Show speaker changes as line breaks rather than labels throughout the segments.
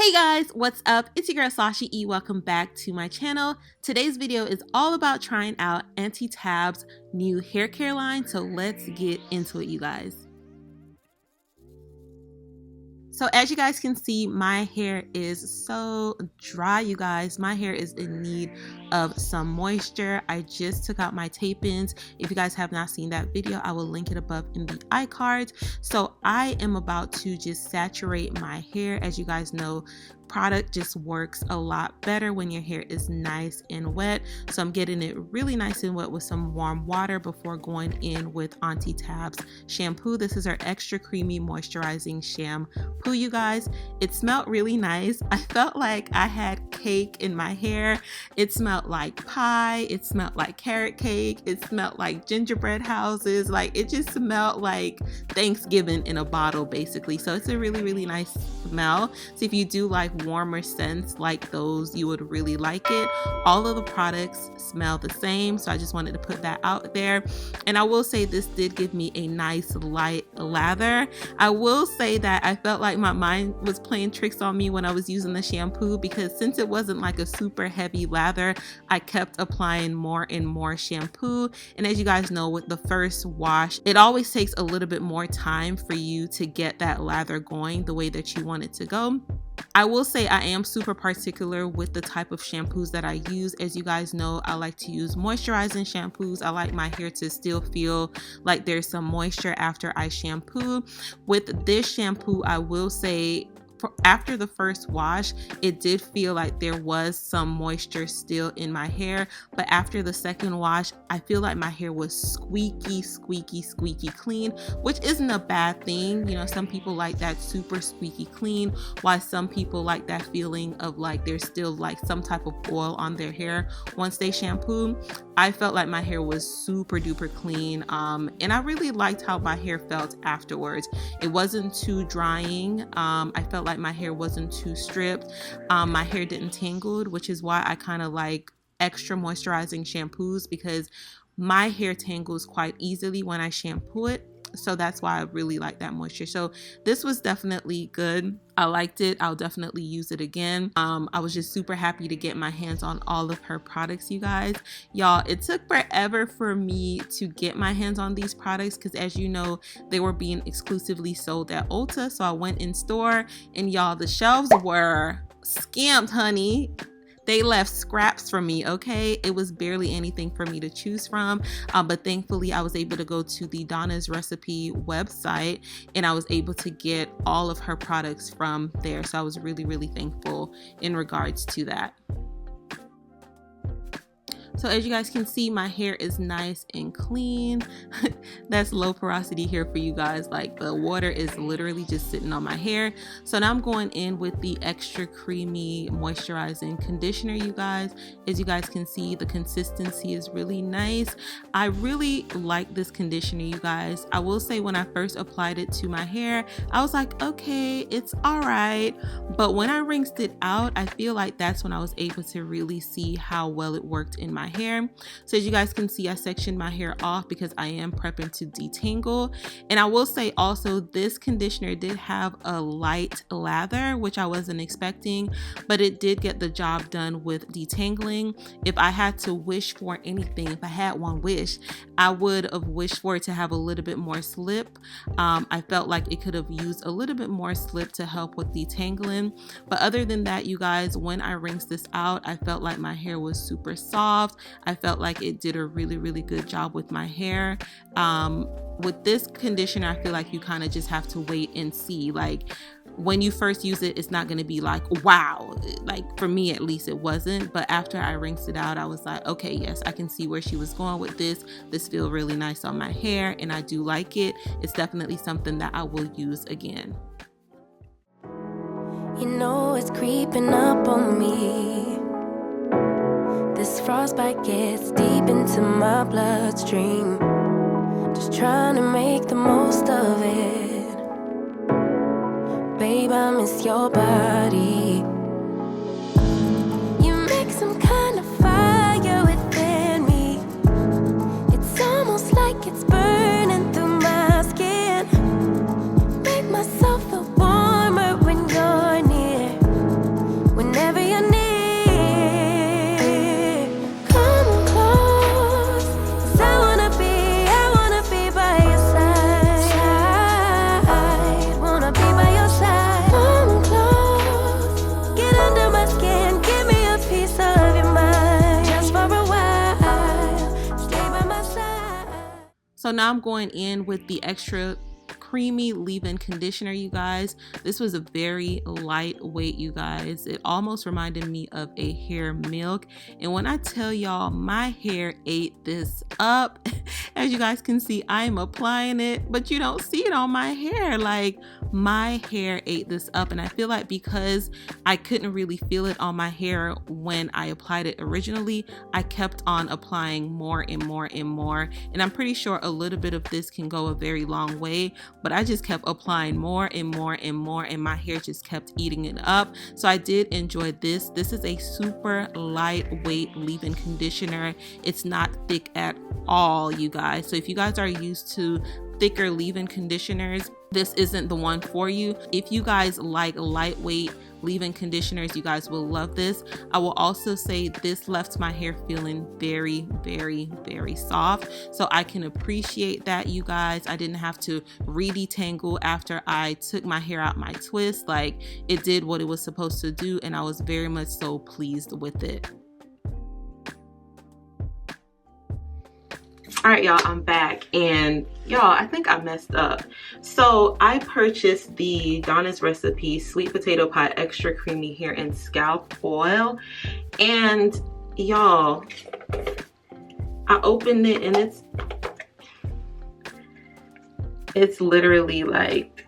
Hey guys, what's up? It's your girl Sasha E. Welcome back to my channel. Today's video is all about trying out Auntie Tab's new hair care line, so let's get into it, you guys. So as you guys can see, my hair is so dry, you guys. My hair is in need of some moisture. I just took out my tape-ins. If you guys have not seen that video, I will link it above in the iCards. So I am about to just saturate my hair. As you guys know, product just works a lot better when your hair is nice and wet. So I'm getting it really nice and wet with some warm water before going in with Auntie Tab's shampoo. This is our extra creamy moisturizing shampoo, you guys. It smelled really nice. I felt like I had cake in my hair. It smelled like pie. It smelled like carrot cake. It smelled like gingerbread houses. Like, it just smelled like Thanksgiving in a bottle, basically. So it's a really nice smell. So if you do like warmer scents like those, you would really like it. All of the products smell the same, so I just wanted to put that out there. And I will say this did give me a nice light lather. I will say that I felt like my mind was playing tricks on me when I was using the shampoo, because since it wasn't like a super heavy lather, I kept applying more and more shampoo. And as you guys know, with the first wash, it always takes a little bit more time for you to get that lather going the way that you want it to go. I will say I am super particular with the type of shampoos that I use. As you guys know, I like to use moisturizing shampoos. I like my hair to still feel like there's some moisture after I shampoo. With this shampoo, I will say after the first wash, it did feel like there was some moisture still in my hair, but after the second wash, I feel like my hair was squeaky clean, which isn't a bad thing. You know, some people like that super squeaky clean, while some people like that feeling of like there's still like some type of oil on their hair once they shampoo. I felt like my hair was super duper clean, and I really liked how my hair felt afterwards. It wasn't too drying. I felt like my hair wasn't too stripped. My hair didn't tangle, which is why I kind of like extra moisturizing shampoos, because my hair tangles quite easily when I shampoo it. So that's why I really like that moisture. So this was definitely good. I liked it. I'll definitely use it again. I was just super happy to get my hands on all of her products, you guys. Y'all, it took forever for me to get my hands on these products because, as you know, they were being exclusively sold at Ulta. So I went in store and y'all, the shelves were skimped, honey. They left scraps for me, okay? It was barely anything for me to choose from, but thankfully I was able to go to the Donna's recipe website and I was able to get all of her products from there. So I was really thankful in regards to that. So as you guys can see, my hair is nice and clean. That's low porosity hair for you guys. Like, the water is literally just sitting on my hair. So now I'm going in with the extra creamy moisturizing conditioner, you guys. As you guys can see, the consistency is really nice. I really like this conditioner, you guys. I will say when I first applied it to my hair, I was like, okay, it's all right. But when I rinsed it out, I feel like that's when I was able to really see how well it worked in my hair. So as you guys can see, I sectioned my hair off because I am prepping to detangle. And I will say also, this conditioner did have a light lather, which I wasn't expecting, but it did get the job done with detangling. If I had to wish for anything, if I had one wish, I would have wished for it to have a little bit more slip. I felt like it could have used a little bit more slip to help with detangling. But other than that, you guys, when I rinsed this out, I felt like my hair was super soft. I felt like it did a really good job with my hair. With this conditioner, I feel like you kind of just have to wait and see. Like, when you first use it, it's not going to be like, wow. Like, for me at least, it wasn't. But after I rinsed it out, I was like, okay, yes, I can see where she was going with this. This feels really nice on my hair and I do like it. It's definitely something that I will use again.
You know it's creeping up on me. This frostbite gets deep into my bloodstream. Just trying to make the most of it. Babe, I miss your body. You make some kind of fire within me. It's almost like it's burning through my skin. Make myself feel warmer when you're near.
So now I'm going in with the extra creamy leave-in conditioner, you guys. This was a very lightweight, you guys. It almost reminded me of a hair milk, and when I tell y'all, my hair ate this up. As you guys can see, I'm applying it, but you don't see it on my hair. Like, my hair ate this up, and I feel like because I couldn't really feel it on my hair when I applied it originally, I kept on applying more and more and more, and I'm pretty sure a little bit of this can go a very long way, but I just kept applying more and more and more, and my hair just kept eating it up. So I did enjoy this. This is a super lightweight leave-in conditioner. It's not thick at all, you guys. So if you guys are used to thicker leave-in conditioners, this isn't the one for you. If you guys like lightweight leave-in conditioners, you guys will love this. I will also say this left my hair feeling very, very, very soft, so I can appreciate that, you guys. I didn't have to re-detangle after I took my hair out my twist. Like, it did what it was supposed to do, and I was very much so pleased with it. All right, y'all, I'm back, and y'all, I think I messed up. So I purchased the Donna's recipe sweet potato pie extra creamy hair and scalp oil, and y'all, I opened it and it's literally like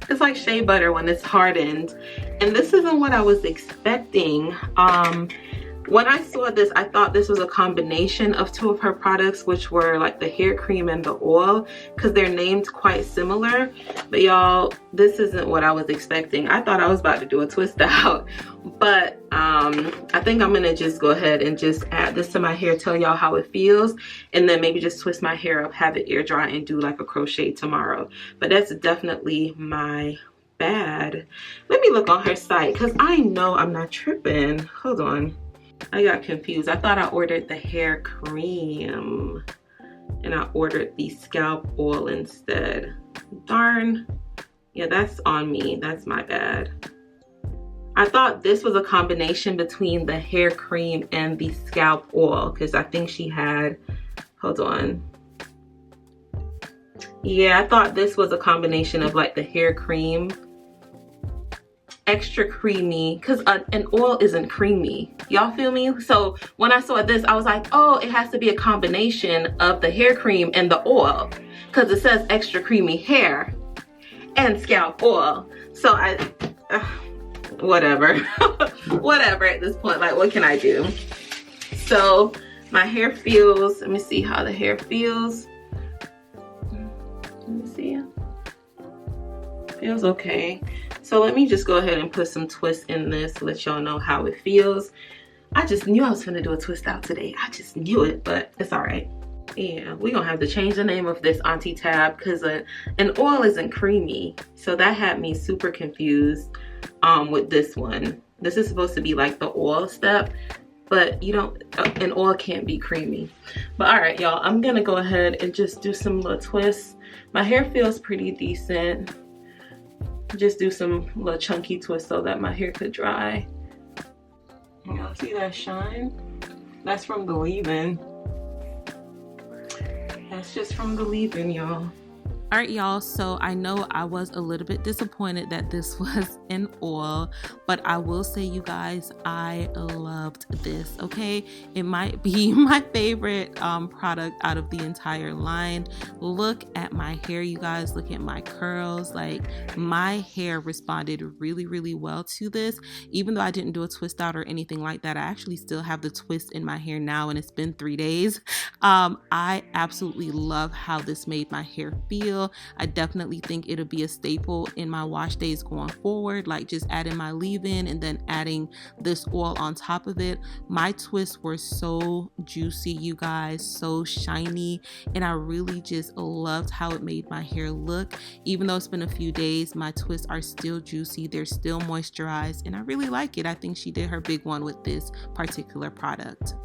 it's like shea butter when it's hardened, and this isn't what I was expecting. When I saw this, I thought this was a combination of two of her products, which were like the hair cream and the oil, because they're named quite similar. But y'all, this isn't what I was expecting. I thought I was about to do a twist out, but I think I'm gonna just go ahead and just add this to my hair, tell y'all how it feels, and then maybe just twist my hair up, have it air dry, and do like a crochet tomorrow. But that's definitely my bad. Let me look on her site, because I know I'm not tripping. Hold on. I got confused. I thought I ordered the hair cream and I ordered the scalp oil instead. Darn. Yeah, that's on me. That's my bad. I thought this was a combination between the hair cream and the scalp oil, because I think she had, hold on. Yeah, I thought this was a combination of like the hair cream, extra creamy, because an oil isn't creamy, y'all feel me? So when I saw this, I was like, oh, it has to be a combination of the hair cream and the oil, because it says extra creamy hair and scalp oil. So I whatever. Whatever at this point, like, what can I do? So my hair feels, let me see how the hair feels. Let me see. Feels okay. So let me just go ahead and put some twists in this to let y'all know how it feels. I just knew I was gonna do a twist out today. I just knew it, but it's all right. Yeah, we're gonna have to change the name of this Auntie Tab, because an oil isn't creamy. So that had me super confused with this one. This is supposed to be like the oil step, but you don't, an oil can't be creamy. But all right, y'all, I'm gonna go ahead and just do some little twists. My hair feels pretty decent. Just do some little chunky twists so that my hair could dry. Y'all see that shine? That's from the leave-in. That's just from the leave-in, y'all. All right, y'all, so I know I was a little bit disappointed that this was an oil, but I will say, you guys, I loved this, okay? It might be my favorite product out of the entire line. Look at my hair, you guys. Look at my curls. Like, my hair responded really, really well to this. Even though I didn't do a twist out or anything like that, I actually still have the twist in my hair now, and it's been 3 days. I absolutely love how this made my hair feel. I definitely think it'll be a staple in my wash days going forward, like just adding my leave-in and then adding this oil on top of it. My twists were so juicy, you guys, so shiny, and I really just loved how it made my hair look. Even though it's been a few days, my twists are still juicy, they're still moisturized, and I really like it. I think she did her big one with this particular product.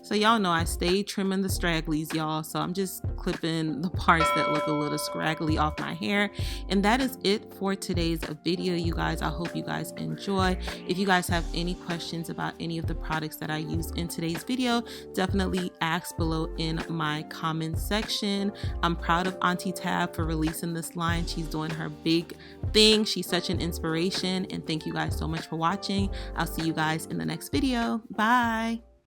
So y'all know I stay trimming the stragglies, y'all. So I'm just clipping the parts that look a little scraggly off my hair. And that is it for today's video, you guys. I hope you guys enjoy. If you guys have any questions about any of the products that I used in today's video, definitely ask below in my comment section. I'm proud of Auntie Tab for releasing this line. She's doing her big thing. She's such an inspiration. And thank you guys so much for watching. I'll see you guys in the next video. Bye.